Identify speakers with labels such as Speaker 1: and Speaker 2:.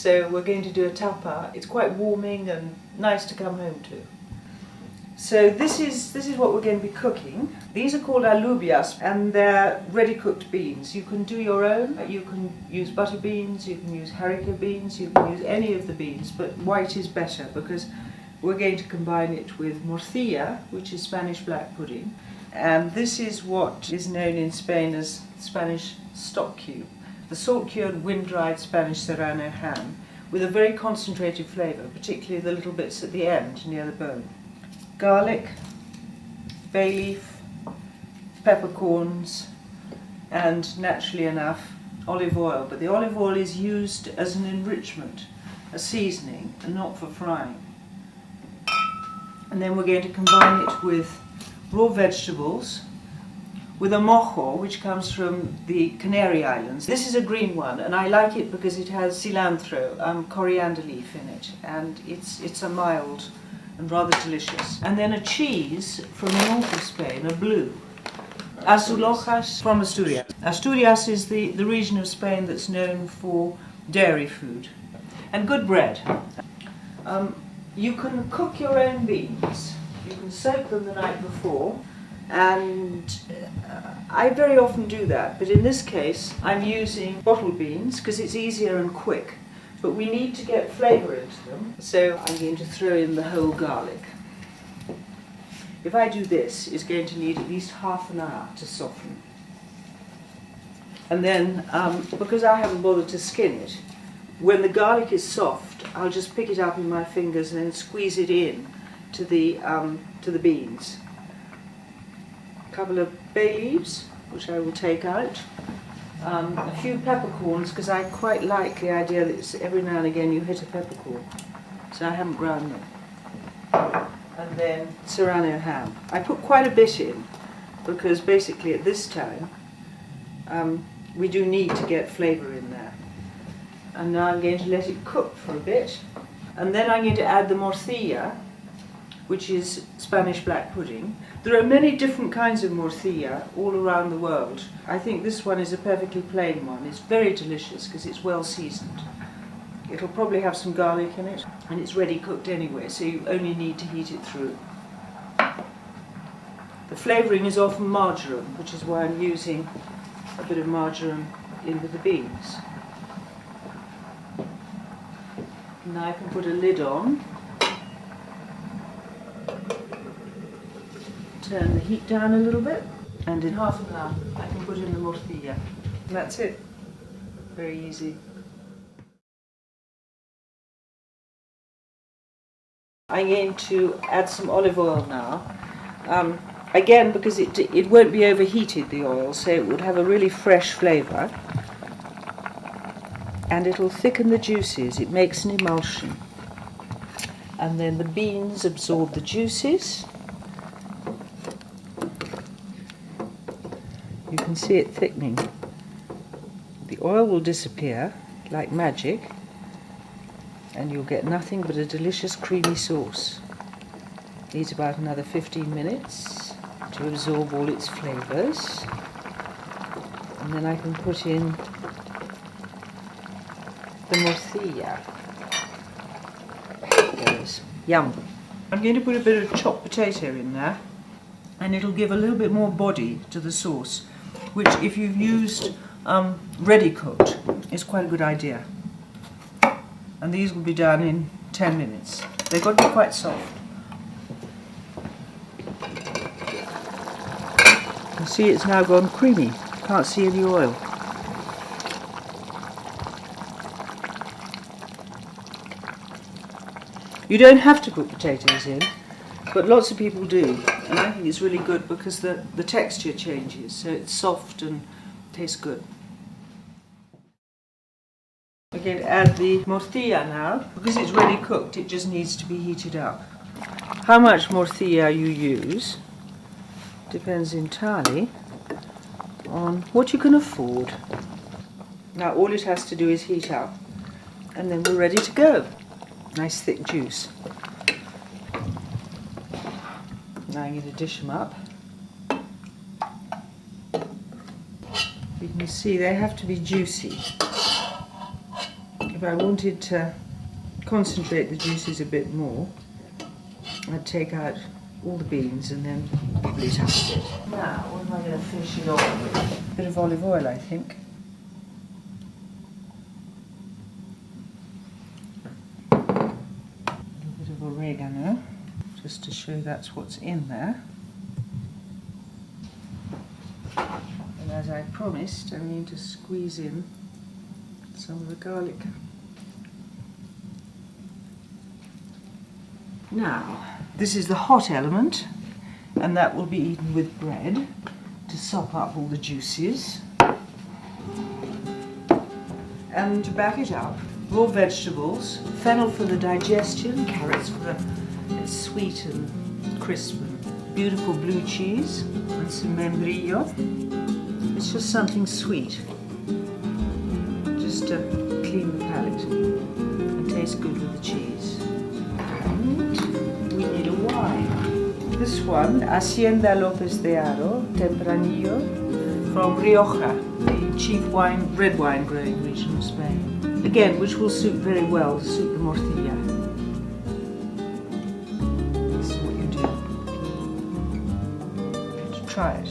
Speaker 1: So we're going to do a tapa. It's quite warming and nice to come home to. So this is what we're going to be cooking. These are called alubias and they're ready cooked beans. You can do your own. You can use butter beans, you can use haricot beans, you can use any of the beans, but white is better because we're going to combine it with morcilla, which is Spanish black pudding. And this is what is known in Spain as Spanish stock cube. The salt-cured, wind-dried Spanish serrano ham with a very concentrated flavour, particularly the little bits at the end near the bone. Garlic, bay leaf, peppercorns, and naturally enough, olive oil. But the olive oil is used as an enrichment, a seasoning, and not for frying. And then we're going to combine it with raw vegetables, with a mojo, which comes from the Canary Islands. This is a green one, and I like it because it has cilantro, coriander leaf in it, and it's a mild and rather delicious. And then a cheese from the north of Spain, a blue. Azulojas from Asturias. Asturias is the region of Spain that's known for dairy food. And good bread. You can cook your own beans. You can soak them the night before, and I very often do that, but in this case I'm using bottled beans because it's easier and quick. But we need to get flavour into them, so I'm going to throw in the whole garlic. If I do this, it's going to need at least half an hour to soften. And then, because I haven't bothered to skin it, when the garlic is soft, I'll just pick it up in my fingers and then squeeze it in to the beans. A couple of bay leaves, which I will take out. A few peppercorns, because I quite like the idea that every now and again you hit a peppercorn. So I haven't ground them. And then serrano ham. I put quite a bit in, because basically at this time we do need to get flavour in there. And now I'm going to let it cook for a bit. And then I'm going to add the morcilla, which is Spanish black pudding. There are many different kinds of morcilla all around the world. I think this one is a perfectly plain one. It's very delicious because it's well seasoned. It'll probably have some garlic in it, and it's ready cooked anyway, so you only need to heat it through. The flavouring is often marjoram, which is why I'm using a bit of marjoram in with the beans. Now I can put a lid on. Turn the heat down a little bit, and in half an hour I can put in the morcilla. And that's it. Very easy. I'm going to add some olive oil now. Again, because it won't be overheated, the oil, so it would have a really fresh flavour. And it'll thicken the juices. It makes an emulsion. And then the beans absorb the juices. You can see it thickening. The oil will disappear like magic, and you'll get nothing but a delicious creamy sauce. Needs about another 15 minutes to absorb all its flavours. And then I can put in the morcilla. There it goes. Yum. I'm going to put a bit of chopped potato in there, and it'll give a little bit more body to the sauce, which if you've used ready cooked is quite a good idea. And these will be done in 10 minutes. They've got to be quite soft. You can see it's now gone creamy. Can't see any oil. You don't have to put potatoes in, but lots of people do, and I think it's really good because the texture changes, so it's soft and tastes good. We're going to add the morcilla now. Because it's ready cooked, it just needs to be heated up. How much morcilla you use depends entirely on what you can afford. Now all it has to do is heat up, and then we're ready to go. Nice thick juice. Now I'm going to dish them up. You can see they have to be juicy. If If I wanted to concentrate the juices a bit more, I'd take out all the beans and then probably toast it. Now, what am I going to finish it off with? A bit of olive oil, I think. A little bit of oregano, just to show that's what's in there. And as I promised, I'm going to squeeze in some of the garlic. Now, this is the hot element, and that will be eaten with bread to sop up all the juices. And to back it up, raw vegetables, fennel for the digestion, carrots for the it's sweet and crisp, and beautiful blue cheese, and some membrillo. It's just something sweet, just to clean the palate and taste good with the cheese. And we need a wine. This one, Hacienda López de Haro, Tempranillo, from Rioja, the chief red wine growing region of Spain. Again, which will suit very well, suit the Morcilla. This is what you do. To try it.